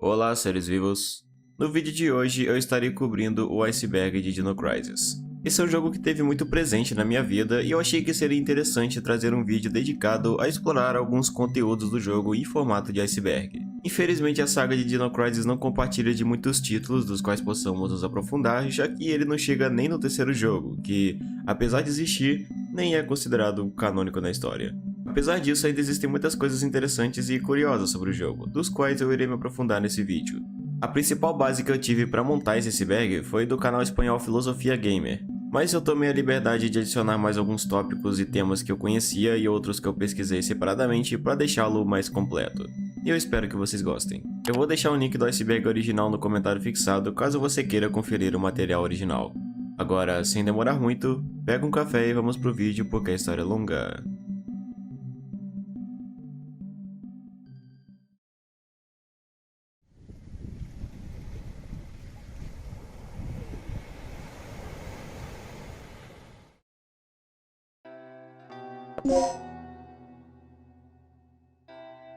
Olá, seres vivos! No vídeo de hoje eu estarei cobrindo o Iceberg de Dino Crisis. Esse é um jogo que teve muito presente na minha vida e eu achei que seria interessante trazer um vídeo dedicado a explorar alguns conteúdos do jogo em formato de iceberg. Infelizmente a saga de Dino Crisis não compartilha de muitos títulos dos quais possamos nos aprofundar, já que ele não chega nem no terceiro jogo, que, apesar de existir, nem é considerado canônico na história. Apesar disso, ainda existem muitas coisas interessantes e curiosas sobre o jogo, dos quais eu irei me aprofundar nesse vídeo. A principal base que eu tive para montar esse iceberg foi do canal espanhol Filosofia Gamer, mas eu tomei a liberdade de adicionar mais alguns tópicos e temas que eu conhecia e outros que eu pesquisei separadamente para deixá-lo mais completo. E eu espero que vocês gostem. Eu vou deixar o link do iceberg original no comentário fixado caso você queira conferir o material original. Agora, sem demorar muito, pega um café e vamos pro vídeo porque a história é longa.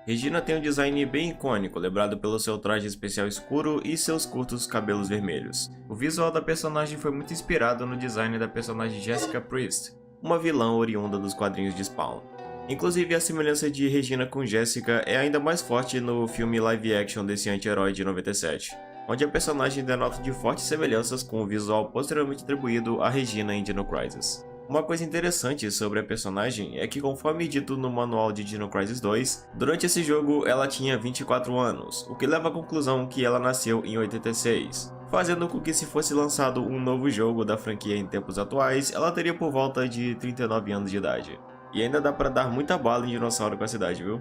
Regina tem um design bem icônico, lembrado pelo seu traje especial escuro e seus curtos cabelos vermelhos. O visual da personagem foi muito inspirado no design da personagem Jessica Priest, uma vilã oriunda dos quadrinhos de Spawn. Inclusive, a semelhança de Regina com Jessica é ainda mais forte no filme live action desse anti-herói de 97, onde a personagem denota de fortes semelhanças com o visual posteriormente atribuído a Regina em Dino Crisis. Uma coisa interessante sobre a personagem é que, conforme dito no manual de Dino Crisis 2, durante esse jogo ela tinha 24 anos, o que leva à conclusão que ela nasceu em 86, fazendo com que, se fosse lançado um novo jogo da franquia em tempos atuais, ela teria por volta de 39 anos de idade. E ainda dá pra dar muita bala em dinossauro com essa idade, viu?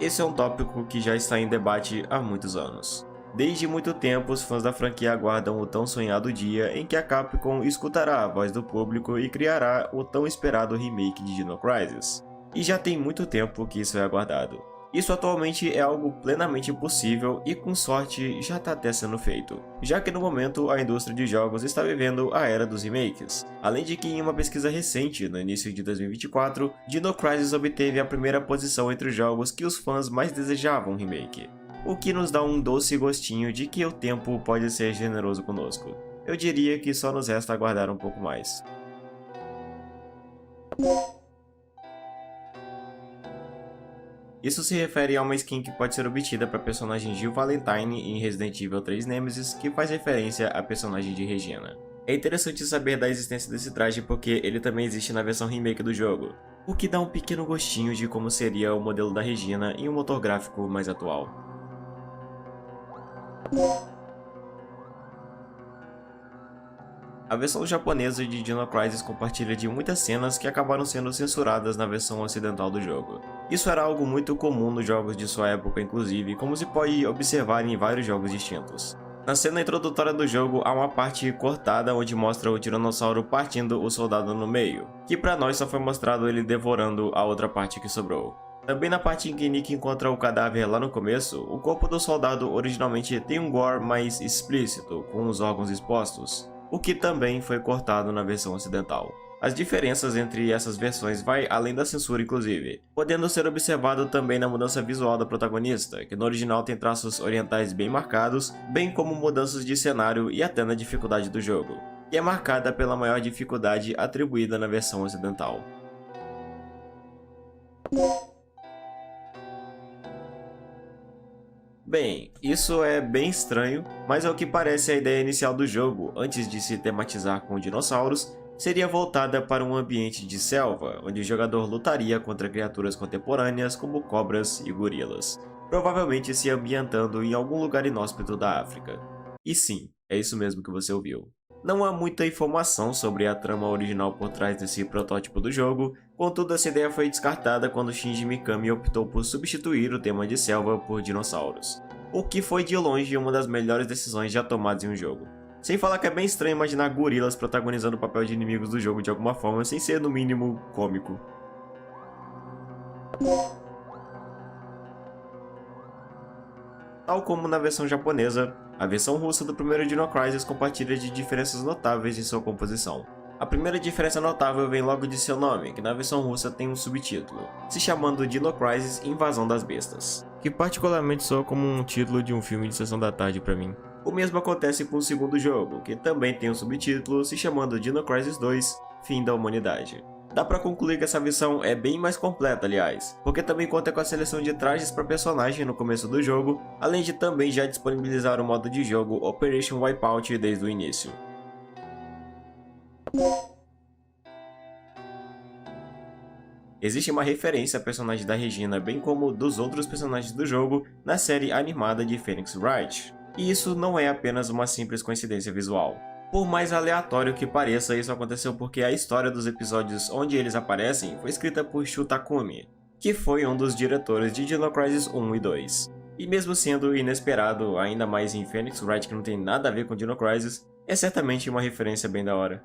Esse é um tópico que já está em debate há muitos anos. Desde muito tempo, os fãs da franquia aguardam o tão sonhado dia em que a Capcom escutará a voz do público e criará o tão esperado remake de Dino Crisis. E já tem muito tempo que isso é aguardado. Isso atualmente é algo plenamente possível e, com sorte, já está até sendo feito, já que no momento a indústria de jogos está vivendo a era dos remakes. Além de que, em uma pesquisa recente, no início de 2024, Dino Crisis obteve a primeira posição entre os jogos que os fãs mais desejavam remake. O que nos dá um doce gostinho de que o tempo pode ser generoso conosco. Eu diria que só nos resta aguardar um pouco mais. Isso se refere a uma skin que pode ser obtida para a personagem Jill Valentine em Resident Evil 3 Nemesis, que faz referência à personagem de Regina. É interessante saber da existência desse traje porque ele também existe na versão remake do jogo, o que dá um pequeno gostinho de como seria o modelo da Regina em um motor gráfico mais atual. A versão japonesa de Dino Crisis compartilha de muitas cenas que acabaram sendo censuradas na versão ocidental do jogo. Isso era algo muito comum nos jogos de sua época, inclusive, como se pode observar em vários jogos distintos. Na cena introdutória do jogo há uma parte cortada onde mostra o tiranossauro partindo o soldado no meio, que pra nós só foi mostrado ele devorando a outra parte que sobrou. Também na parte em que Nick encontra o cadáver lá no começo, o corpo do soldado originalmente tem um gore mais explícito, com os órgãos expostos, o que também foi cortado na versão ocidental. As diferenças entre essas versões vai além da censura, inclusive, podendo ser observado também na mudança visual da protagonista, que no original tem traços orientais bem marcados, bem como mudanças de cenário e até na dificuldade do jogo, que é marcada pela maior dificuldade atribuída na versão ocidental. Bem, isso é bem estranho, mas ao que parece a ideia inicial do jogo, antes de se tematizar com dinossauros, seria voltada para um ambiente de selva, onde o jogador lutaria contra criaturas contemporâneas como cobras e gorilas, provavelmente se ambientando em algum lugar inóspito da África. E sim, é isso mesmo que você ouviu. Não há muita informação sobre a trama original por trás desse protótipo do jogo, contudo essa ideia foi descartada quando Shinji Mikami optou por substituir o tema de selva por dinossauros, o que foi de longe uma das melhores decisões já tomadas em um jogo. Sem falar que é bem estranho imaginar gorilas protagonizando o papel de inimigos do jogo de alguma forma, sem ser no mínimo cômico. Tal como na versão japonesa, a versão russa do primeiro Dino Crisis compartilha de diferenças notáveis em sua composição. A primeira diferença notável vem logo de seu nome, que na versão russa tem um subtítulo, se chamando Dino Crisis Invasão das Bestas, que particularmente soa como um título de um filme de sessão da tarde pra mim. O mesmo acontece com o segundo jogo, que também tem um subtítulo se chamando Dino Crisis 2 Fim da Humanidade. Dá pra concluir que essa versão é bem mais completa, aliás, porque também conta com a seleção de trajes para personagem no começo do jogo, além de também já disponibilizar o modo de jogo Operation Wipeout desde o início. Existe uma referência a personagem da Regina, bem como dos outros personagens do jogo, na série animada de Phoenix Wright. E isso não é apenas uma simples coincidência visual. Por mais aleatório que pareça, isso aconteceu porque a história dos episódios onde eles aparecem foi escrita por Shu Takumi, que foi um dos diretores de Dino Crisis 1 e 2. E mesmo sendo inesperado, ainda mais em Phoenix Wright que não tem nada a ver com Dino Crisis, é certamente uma referência bem da hora.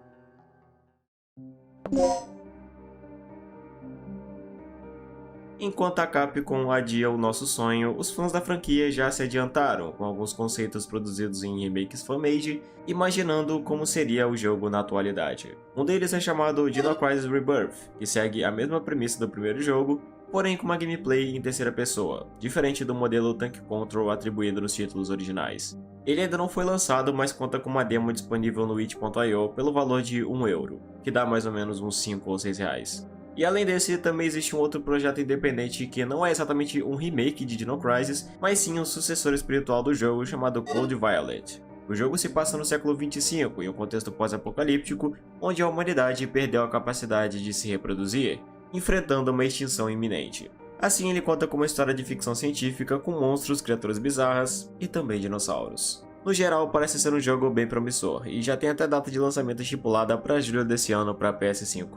Enquanto a Capcom adia o nosso sonho, os fãs da franquia já se adiantaram, com alguns conceitos produzidos em remakes fan-made, imaginando como seria o jogo na atualidade. Um deles é chamado Dino Crisis Rebirth, que segue a mesma premissa do primeiro jogo, porém com uma gameplay em terceira pessoa, diferente do modelo Tank Control atribuído nos títulos originais. Ele ainda não foi lançado, mas conta com uma demo disponível no itch.io pelo valor de €1, que dá mais ou menos uns 5 ou 6 reais. E além desse, também existe um outro projeto independente que não é exatamente um remake de Dino Crisis, mas sim um sucessor espiritual do jogo chamado Code Violet. O jogo se passa no século 25, em um contexto pós-apocalíptico, onde a humanidade perdeu a capacidade de se reproduzir, enfrentando uma extinção iminente. Assim, ele conta com uma história de ficção científica com monstros, criaturas bizarras e também dinossauros. No geral, parece ser um jogo bem promissor, e já tem até data de lançamento estipulada para julho desse ano para PS5.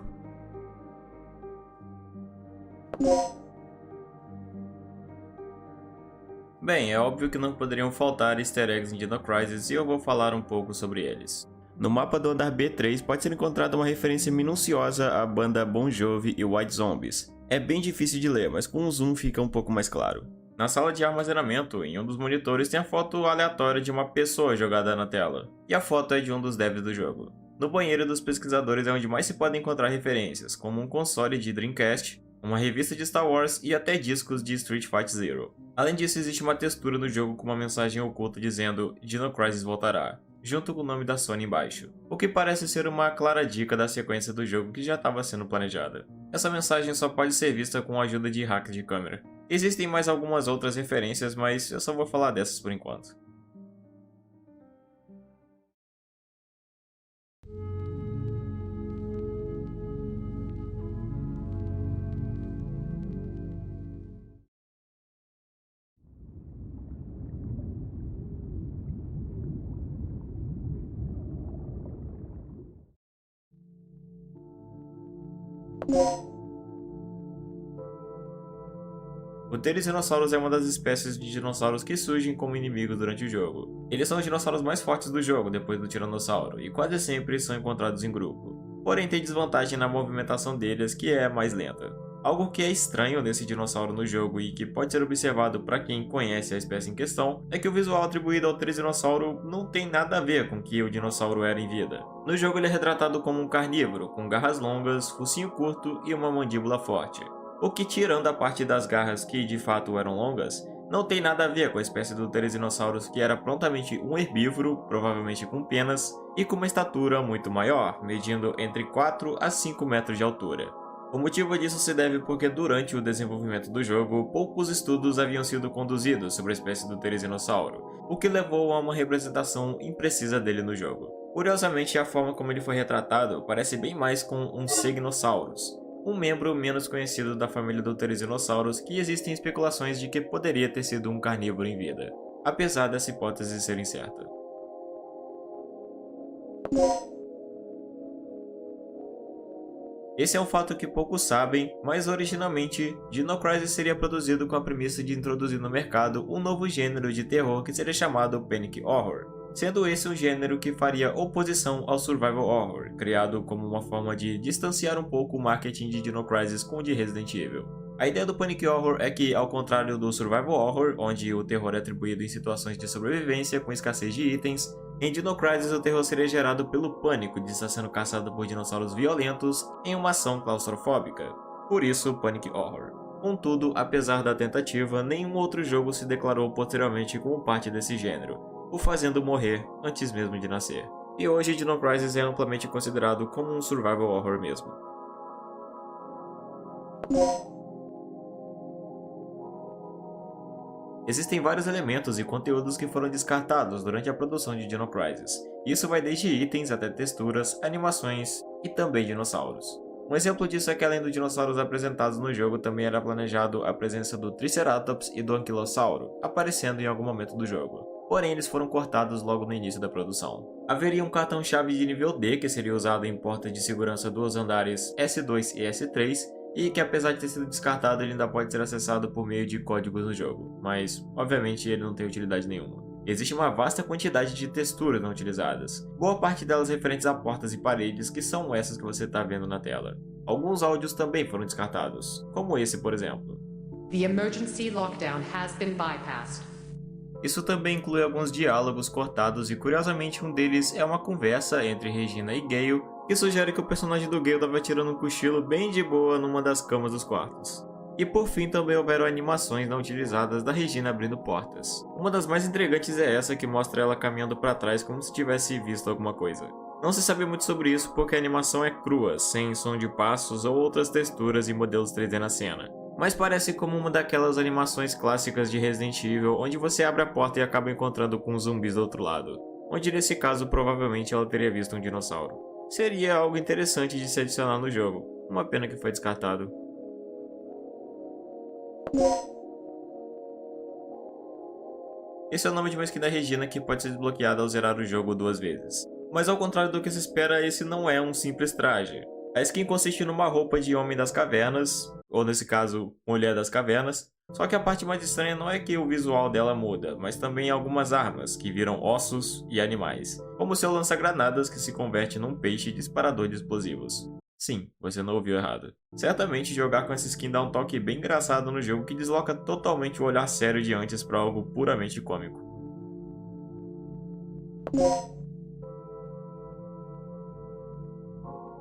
Bem, é óbvio que não poderiam faltar easter eggs em Dino Crisis e eu vou falar um pouco sobre eles. No mapa do andar B3 pode ser encontrada uma referência minuciosa à banda Bon Jovi e White Zombies. É bem difícil de ler, mas com um zoom fica um pouco mais claro. Na sala de armazenamento, em um dos monitores tem a foto aleatória de uma pessoa jogada na tela, e a foto é de um dos devs do jogo. No banheiro dos pesquisadores é onde mais se podem encontrar referências, como um console de Dreamcast, uma revista de Star Wars e até discos de Street Fighter Zero. Além disso, existe uma textura no jogo com uma mensagem oculta dizendo Dino Crisis voltará, junto com o nome da Sony embaixo, o que parece ser uma clara dica da sequência do jogo que já estava sendo planejada. Essa mensagem só pode ser vista com a ajuda de hacks de câmera. Existem mais algumas outras referências, mas eu só vou falar dessas por enquanto. O Therizinosaurus é uma das espécies de dinossauros que surgem como inimigos durante o jogo. Eles são os dinossauros mais fortes do jogo depois do Tiranossauro, e quase sempre são encontrados em grupo. Porém tem desvantagem na movimentação deles, que é mais lenta. Algo que é estranho nesse dinossauro no jogo e que pode ser observado para quem conhece a espécie em questão, é que o visual atribuído ao Therizinosauro não tem nada a ver com o que o dinossauro era em vida. No jogo ele é retratado como um carnívoro, com garras longas, focinho curto e uma mandíbula forte. O que, tirando a parte das garras que de fato eram longas, não tem nada a ver com a espécie do Therizinosaurus, que era prontamente um herbívoro, provavelmente com penas, e com uma estatura muito maior, medindo entre 4 a 5 metros de altura. O motivo disso se deve porque durante o desenvolvimento do jogo, poucos estudos haviam sido conduzidos sobre a espécie do Therizinosauro, o que levou a uma representação imprecisa dele no jogo. Curiosamente, a forma como ele foi retratado parece bem mais com um Segnosaurus, um membro menos conhecido da família do Therizinosaurus, que existem especulações de que poderia ter sido um carnívoro em vida, apesar dessa hipótese ser incerta. Esse é um fato que poucos sabem, mas originalmente, Dino Crisis seria produzido com a premissa de introduzir no mercado um novo gênero de terror que seria chamado Panic Horror, sendo esse um gênero que faria oposição ao Survival Horror, criado como uma forma de distanciar um pouco o marketing de Dino Crisis com o de Resident Evil. A ideia do Panic Horror é que, ao contrário do Survival Horror, onde o terror é atribuído em situações de sobrevivência com escassez de itens, Em Dino Crisis, o terror seria gerado pelo pânico de estar sendo caçado por dinossauros violentos em uma ação claustrofóbica. Por isso, Panic Horror. Contudo, apesar da tentativa, nenhum outro jogo se declarou posteriormente como parte desse gênero, o fazendo morrer antes mesmo de nascer. E hoje, Dino Crisis é amplamente considerado como um survival horror mesmo. Existem vários elementos e conteúdos que foram descartados durante a produção de Dino Crisis. Isso vai desde itens até texturas, animações e também dinossauros. Um exemplo disso é que além dos dinossauros apresentados no jogo, também era planejado a presença do Triceratops e do Anquilossauro, aparecendo em algum momento do jogo. Porém, eles foram cortados logo no início da produção. Haveria um cartão-chave de nível D que seria usado em portas de segurança dos andares S2 e S3, e que apesar de ter sido descartado, ele ainda pode ser acessado por meio de códigos no jogo, mas obviamente ele não tem utilidade nenhuma. Existe uma vasta quantidade de texturas não utilizadas, boa parte delas referentes a portas e paredes, que são essas que você está vendo na tela. Alguns áudios também foram descartados, como esse por exemplo. The emergency lockdown has been bypassed. Isso também inclui alguns diálogos cortados e curiosamente um deles é uma conversa entre Regina e Gale, que sugere que o personagem do Gale estava tirando um cochilo bem de boa numa das camas dos quartos. E por fim também houveram animações não utilizadas da Regina abrindo portas. Uma das mais intrigantes é essa que mostra ela caminhando para trás como se tivesse visto alguma coisa. Não se sabe muito sobre isso porque a animação é crua, sem som de passos ou outras texturas e modelos 3D na cena. Mas parece como uma daquelas animações clássicas de Resident Evil, onde você abre a porta e acaba encontrando com zumbis do outro lado, onde nesse caso provavelmente ela teria visto um dinossauro. Seria algo interessante de se adicionar no jogo, uma pena que foi descartado. Esse é o nome de uma skin da Regina que pode ser desbloqueada ao zerar o jogo 2 vezes. Mas ao contrário do que se espera, esse não é um simples traje. A skin consiste numa roupa de Homem das Cavernas, ou nesse caso, Mulher das Cavernas, só que a parte mais estranha não é que o visual dela muda, mas também algumas armas, que viram ossos e animais, como seu lança-granadas que se converte num peixe disparador de explosivos. Sim, você não ouviu errado. Certamente jogar com essa skin dá um toque bem engraçado no jogo que desloca totalmente o olhar sério de antes para algo puramente cômico.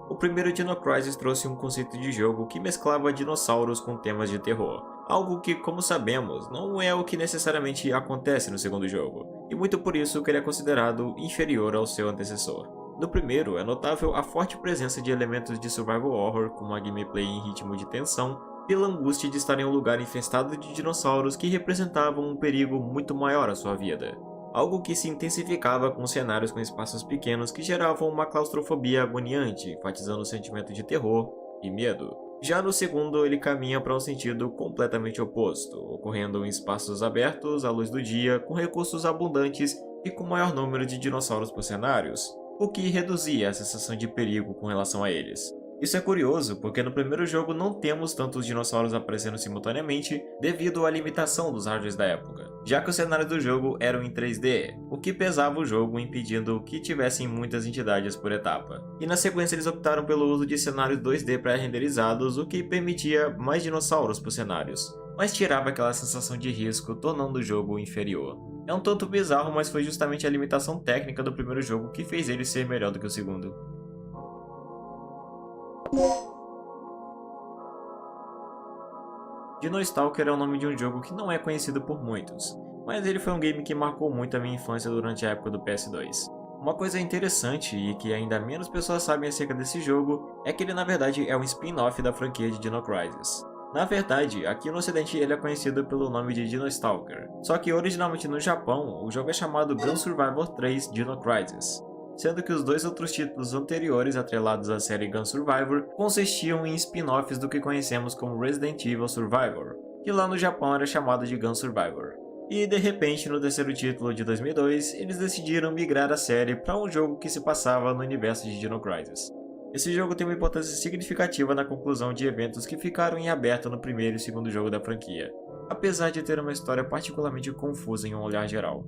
O primeiro Dino Crisis trouxe um conceito de jogo que mesclava dinossauros com temas de terror, algo que, como sabemos, não é o que necessariamente acontece no segundo jogo, e muito por isso que ele é considerado inferior ao seu antecessor. No primeiro, é notável a forte presença de elementos de survival horror, com uma gameplay em ritmo de tensão, pela angústia de estar em um lugar infestado de dinossauros que representavam um perigo muito maior à sua vida. Algo que se intensificava com cenários com espaços pequenos que geravam uma claustrofobia agoniante, enfatizando o sentimento de terror e medo. Já no segundo, ele caminha para um sentido completamente oposto, ocorrendo em espaços abertos à luz do dia, com recursos abundantes e com maior número de dinossauros por cenários, o que reduzia a sensação de perigo com relação a eles. Isso é curioso, porque no primeiro jogo não temos tantos dinossauros aparecendo simultaneamente devido à limitação dos hardwares da época, já que os cenários do jogo eram em 3D, o que pesava o jogo impedindo que tivessem muitas entidades por etapa. E na sequência eles optaram pelo uso de cenários 2D pré-renderizados, o que permitia mais dinossauros por cenários, mas tirava aquela sensação de risco, tornando o jogo inferior. É um tanto bizarro, mas foi justamente a limitação técnica do primeiro jogo que fez ele ser melhor do que o segundo. Dino Stalker é o nome de um jogo que não é conhecido por muitos, mas ele foi um game que marcou muito a minha infância durante a época do PS2. Uma coisa interessante e que ainda menos pessoas sabem acerca desse jogo é que ele na verdade é um spin-off da franquia de Dino Crisis. Na verdade, aqui no ocidente ele é conhecido pelo nome de Dino Stalker, só que originalmente no Japão o jogo é chamado Gun Survivor 3 Dino Crisis, sendo que os dois outros títulos anteriores atrelados à série Gun Survivor consistiam em spin-offs do que conhecemos como Resident Evil Survivor, que lá no Japão era chamado de Gun Survivor. E de repente, no terceiro título de 2002, eles decidiram migrar a série para um jogo que se passava no universo de Dino Crisis. Esse jogo tem uma importância significativa na conclusão de eventos que ficaram em aberto no primeiro e segundo jogo da franquia, apesar de ter uma história particularmente confusa em um olhar geral.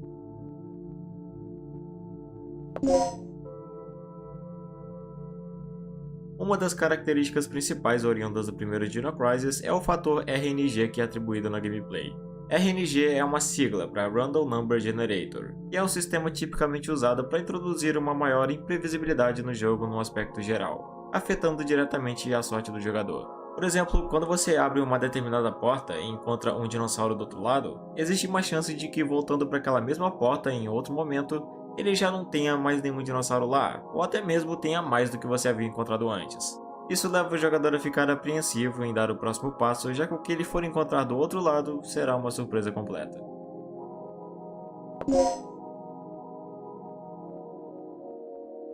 Uma das características principais oriundas do primeiro Dino Crisis é o fator RNG que é atribuído na gameplay. RNG é uma sigla para Random Number Generator, e é um sistema tipicamente usado para introduzir uma maior imprevisibilidade no jogo no aspecto geral, afetando diretamente a sorte do jogador. Por exemplo, quando você abre uma determinada porta e encontra um dinossauro do outro lado, existe uma chance de que voltando para aquela mesma porta em outro momento, ele já não tenha mais nenhum dinossauro lá, ou até mesmo tenha mais do que você havia encontrado antes. Isso leva o jogador a ficar apreensivo em dar o próximo passo, já que o que ele for encontrar do outro lado será uma surpresa completa.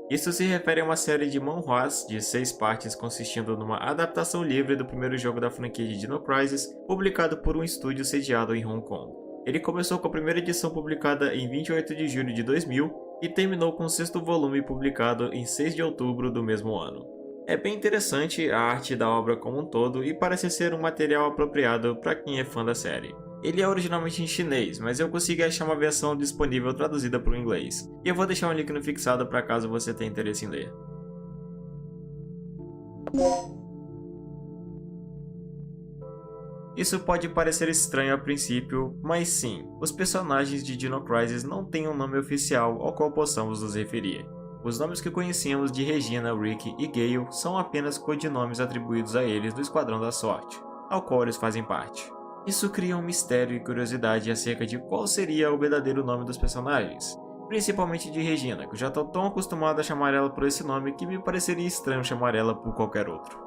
Isso se refere a uma série de manhwas de 6 partes consistindo numa adaptação livre do primeiro jogo da franquia de Dino Crisis, publicado por um estúdio sediado em Hong Kong. Ele começou com a primeira edição publicada em 28 de julho de 2000 e terminou com o 6º volume publicado em 6 de outubro do mesmo ano. É bem interessante a arte da obra como um todo e parece ser um material apropriado para quem é fã da série. Ele é originalmente em chinês, mas eu consegui achar uma versão disponível traduzida para o inglês, e eu vou deixar um link no fixado para caso você tenha interesse em ler. Isso pode parecer estranho a princípio, mas sim, os personagens de Dino Crisis não têm um nome oficial ao qual possamos nos referir. Os nomes que conhecemos de Regina, Rick e Gale são apenas codinomes atribuídos a eles do Esquadrão da Sorte, ao qual eles fazem parte. Isso cria um mistério e curiosidade acerca de qual seria o verdadeiro nome dos personagens, principalmente de Regina, que eu já estou tão acostumado a chamar ela por esse nome que me pareceria estranho chamar ela por qualquer outro.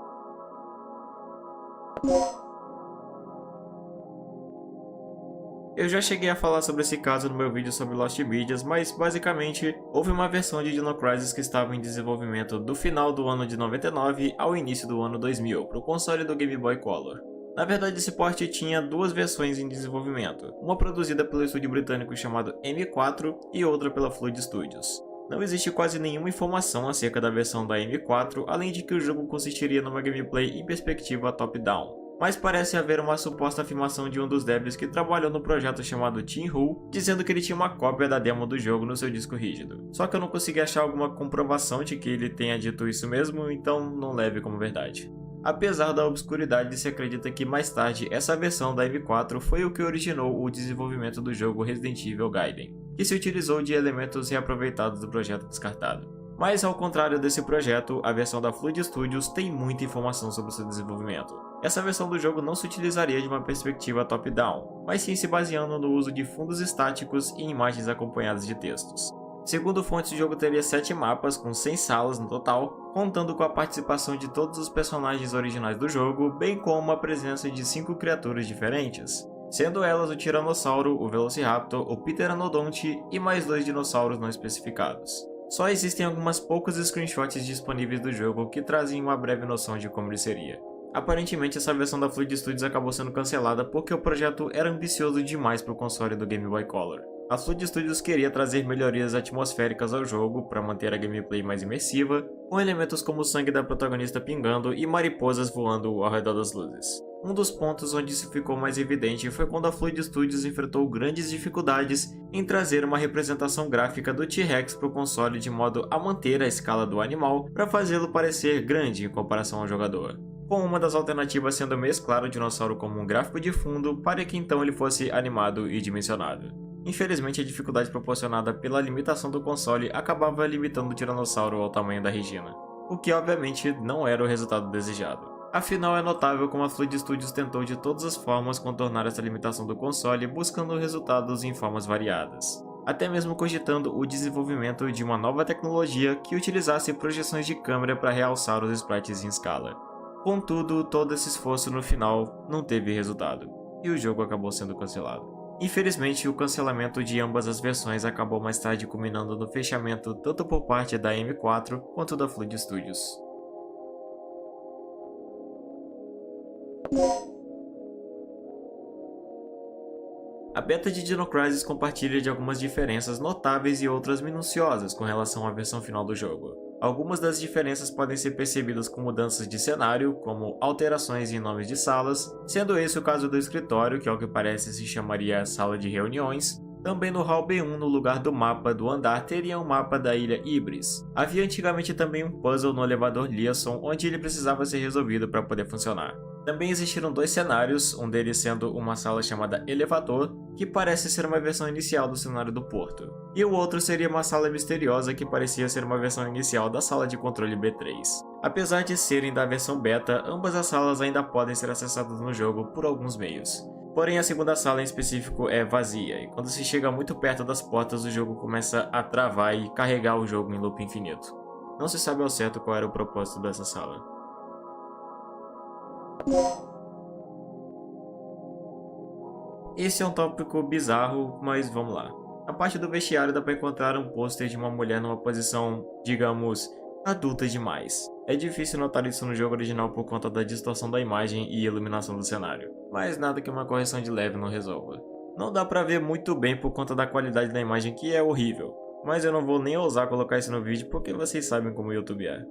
Eu já cheguei a falar sobre esse caso no meu vídeo sobre Lost Medias, mas basicamente houve uma versão de Dino Crisis que estava em desenvolvimento do final do ano de 99 ao início do ano 2000 para o console do Game Boy Color. Na verdade, esse port tinha 2 versões em desenvolvimento, uma produzida pelo estúdio britânico chamado M4 e outra pela Flood Studios. Não existe quase nenhuma informação acerca da versão da M4, além de que o jogo consistiria numa gameplay em perspectiva top-down. Mas parece haver uma suposta afirmação de um dos devs que trabalhou no projeto chamado Tim Hu, dizendo que ele tinha uma cópia da demo do jogo no seu disco rígido. Só que eu não consegui achar alguma comprovação de que ele tenha dito isso mesmo, então não leve como verdade. Apesar da obscuridade, se acredita que mais tarde essa versão da M4 foi o que originou o desenvolvimento do jogo Resident Evil Gaiden, que se utilizou de elementos reaproveitados do projeto descartado. Mas ao contrário desse projeto, a versão da Flood Studios tem muita informação sobre seu desenvolvimento. Essa versão do jogo não se utilizaria de uma perspectiva top-down, mas sim se baseando no uso de fundos estáticos e imagens acompanhadas de textos. Segundo fontes, o jogo teria 7 mapas com 100 salas no total, contando com a participação de todos os personagens originais do jogo, bem como a presença de 5 criaturas diferentes, sendo elas o Tiranossauro, o Velociraptor, o Pteranodonte e mais 2 dinossauros não especificados. Só existem algumas poucas screenshots disponíveis do jogo que trazem uma breve noção de como ele seria. Aparentemente essa versão da Flood Studios acabou sendo cancelada porque o projeto era ambicioso demais para o console do Game Boy Color. A Flood Studios queria trazer melhorias atmosféricas ao jogo para manter a gameplay mais imersiva, com elementos como o sangue da protagonista pingando e mariposas voando ao redor das luzes. Um dos pontos onde isso ficou mais evidente foi quando a Flood Studios enfrentou grandes dificuldades em trazer uma representação gráfica do T-Rex para o console de modo a manter a escala do animal para fazê-lo parecer grande em comparação ao jogador, com uma das alternativas sendo mesclar o dinossauro como um gráfico de fundo para que então ele fosse animado e dimensionado. Infelizmente, a dificuldade proporcionada pela limitação do console acabava limitando o Tiranossauro ao tamanho da Regina, o que obviamente não era o resultado desejado. Afinal, é notável como a Flood Studios tentou de todas as formas contornar essa limitação do console, buscando resultados em formas variadas, até mesmo cogitando o desenvolvimento de uma nova tecnologia que utilizasse projeções de câmera para realçar os sprites em escala. Contudo, todo esse esforço no final não teve resultado, e o jogo acabou sendo cancelado. Infelizmente, o cancelamento de ambas as versões acabou mais tarde culminando no fechamento tanto por parte da M4 quanto da Flood Studios. A beta de Dino Crisis compartilha de algumas diferenças notáveis e outras minuciosas com relação à versão final do jogo. Algumas das diferenças podem ser percebidas com mudanças de cenário, como alterações em nomes de salas, sendo esse o caso do escritório, que ao que parece se chamaria Sala de Reuniões. Também no Hall B1, no lugar do mapa do andar, teria um mapa da ilha Ibris. Havia antigamente também um puzzle no elevador Liaison, onde ele precisava ser resolvido para poder funcionar. Também existiram dois cenários, um deles sendo uma sala chamada Elevador, que parece ser uma versão inicial do cenário do porto, e o outro seria uma sala misteriosa que parecia ser uma versão inicial da sala de controle B3. Apesar de serem da versão beta, ambas as salas ainda podem ser acessadas no jogo por alguns meios. Porém, a segunda sala em específico é vazia, e quando se chega muito perto das portas o jogo começa a travar e carregar o jogo em loop infinito. Não se sabe ao certo qual era o propósito dessa sala. Esse é um tópico bizarro, mas vamos lá. Na parte do vestiário dá para encontrar um pôster de uma mulher numa posição, digamos, adulta demais. É difícil notar isso no jogo original por conta da distorção da imagem e iluminação do cenário, mas nada que uma correção de leve não resolva. Não dá pra ver muito bem por conta da qualidade da imagem, que é horrível, mas eu não vou nem ousar colocar isso no vídeo porque vocês sabem como o YouTube é.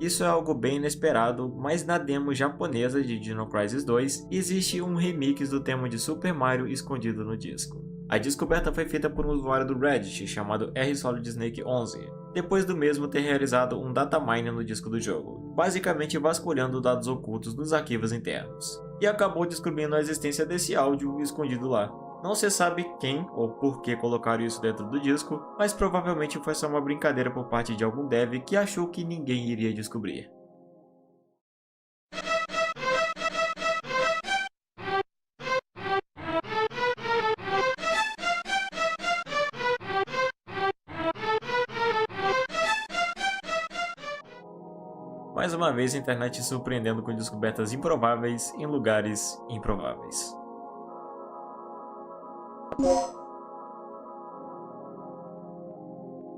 Isso é algo bem inesperado, mas na demo japonesa de Dino Crisis 2 existe um remix do tema de Super Mario escondido no disco. A descoberta foi feita por um usuário do Reddit chamado RSolidSnake11, depois do mesmo ter realizado um datamine no disco do jogo, basicamente vasculhando dados ocultos nos arquivos internos, e acabou descobrindo a existência desse áudio escondido lá. Não se sabe quem ou por que colocaram isso dentro do disco, mas provavelmente foi só uma brincadeira por parte de algum dev que achou que ninguém iria descobrir. Mais uma vez a internet surpreendendo com descobertas improváveis em lugares improváveis.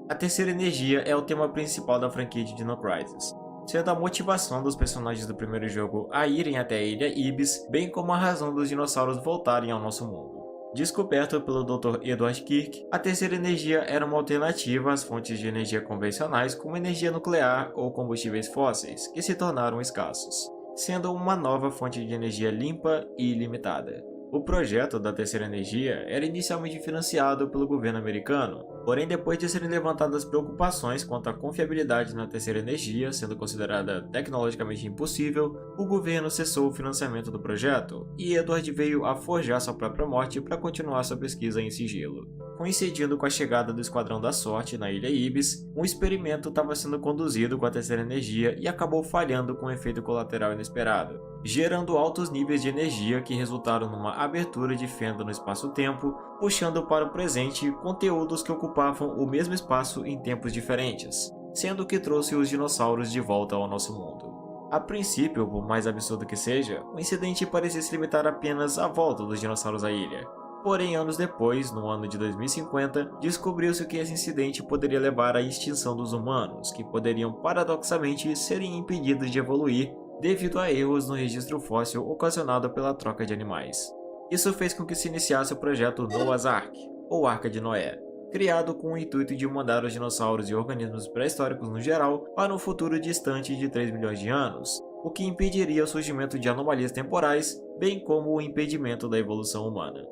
A terceira energia é o tema principal da franquia de Dino Crisis, sendo a motivação dos personagens do primeiro jogo a irem até a ilha Ibis, bem como a razão dos dinossauros voltarem ao nosso mundo. Descoberto pelo Dr. Edward Kirk, a terceira energia era uma alternativa às fontes de energia convencionais como energia nuclear ou combustíveis fósseis, que se tornaram escassos, sendo uma nova fonte de energia limpa e ilimitada. O projeto da terceira energia era inicialmente financiado pelo governo americano, porém depois de serem levantadas preocupações quanto à confiabilidade na terceira energia, sendo considerada tecnologicamente impossível, o governo cessou o financiamento do projeto, e Edward veio a forjar sua própria morte para continuar sua pesquisa em sigilo. Coincidindo com a chegada do Esquadrão da Sorte na ilha Ibis, um experimento estava sendo conduzido com a terceira energia e acabou falhando com um efeito colateral inesperado, gerando altos níveis de energia que resultaram numa abertura de fenda no espaço-tempo, puxando para o presente conteúdos que ocupavam o mesmo espaço em tempos diferentes, sendo que trouxe os dinossauros de volta ao nosso mundo. A princípio, por mais absurdo que seja, o incidente parecia se limitar apenas à volta dos dinossauros à ilha. Porém, anos depois, no ano de 2050, descobriu-se que esse incidente poderia levar à extinção dos humanos, que poderiam paradoxalmente serem impedidos de evoluir devido a erros no registro fóssil ocasionado pela troca de animais. Isso fez com que se iniciasse o projeto Noah's Ark, ou Arca de Noé, criado com o intuito de mandar os dinossauros e organismos pré-históricos no geral para um futuro distante de 3 milhões de anos, o que impediria o surgimento de anomalias temporais, bem como o impedimento da evolução humana.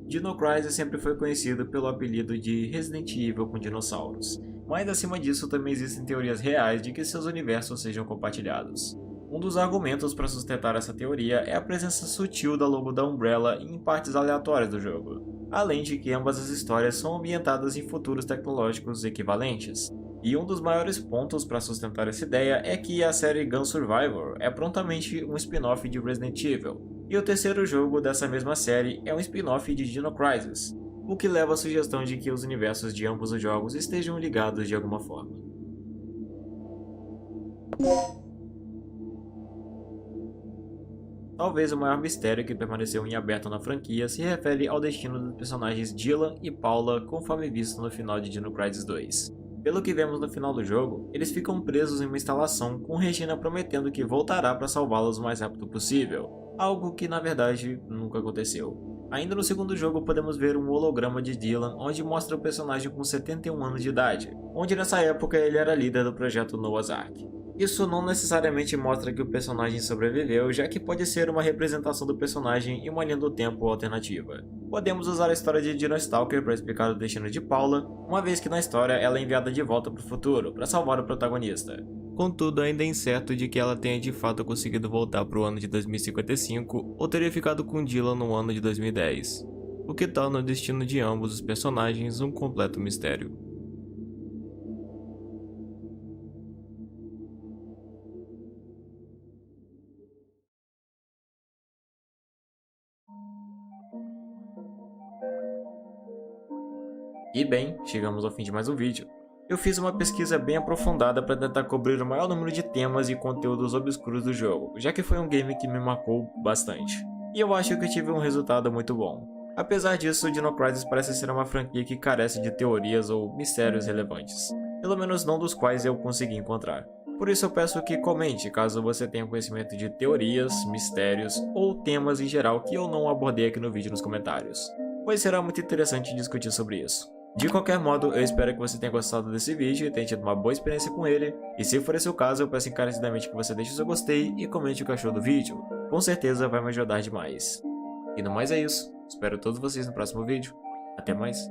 Dino Crisis sempre foi conhecido pelo apelido de Resident Evil com dinossauros, mas acima disso também existem teorias reais de que seus universos sejam compartilhados. Um dos argumentos para sustentar essa teoria é a presença sutil da logo da Umbrella em partes aleatórias do jogo, além de que ambas as histórias são ambientadas em futuros tecnológicos equivalentes. E um dos maiores pontos para sustentar essa ideia é que a série Gun Survivor é prontamente um spin-off de Resident Evil, e o terceiro jogo dessa mesma série é um spin-off de Dino Crisis, o que leva à sugestão de que os universos de ambos os jogos estejam ligados de alguma forma. Talvez o maior mistério que permaneceu em aberto na franquia se refere ao destino dos personagens Dylan e Paula conforme visto no final de Dino Crisis 2. Pelo que vemos no final do jogo, eles ficam presos em uma instalação com Regina prometendo que voltará para salvá-los o mais rápido possível, algo que na verdade nunca aconteceu. Ainda no segundo jogo podemos ver um holograma de Dylan, onde mostra o personagem com 71 anos de idade, onde nessa época ele era líder do projeto Noah's Ark. Isso não necessariamente mostra que o personagem sobreviveu, já que pode ser uma representação do personagem em uma linha do tempo alternativa. Podemos usar a história de Dino Stalker para explicar o destino de Paula, uma vez que na história ela é enviada de volta para o futuro para salvar o protagonista. Contudo, ainda é incerto de que ela tenha de fato conseguido voltar para o ano de 2055 ou teria ficado com Dylan no ano de 2010, o que torna o destino de ambos os personagens um completo mistério. E bem, chegamos ao fim de mais um vídeo. Eu fiz uma pesquisa bem aprofundada para tentar cobrir o maior número de temas e conteúdos obscuros do jogo, já que foi um game que me marcou bastante. E eu acho que tive um resultado muito bom. Apesar disso, Dino Crisis parece ser uma franquia que carece de teorias ou mistérios relevantes, pelo menos não dos quais eu consegui encontrar. Por isso eu peço que comente caso você tenha conhecimento de teorias, mistérios ou temas em geral que eu não abordei aqui no vídeo nos comentários, pois será muito interessante discutir sobre isso. De qualquer modo, eu espero que você tenha gostado desse vídeo e tenha tido uma boa experiência com ele, e se for esse o caso, eu peço encarecidamente que você deixe o seu gostei e comente o que achou do vídeo, com certeza vai me ajudar demais. E no mais é isso, espero todos vocês no próximo vídeo, até mais.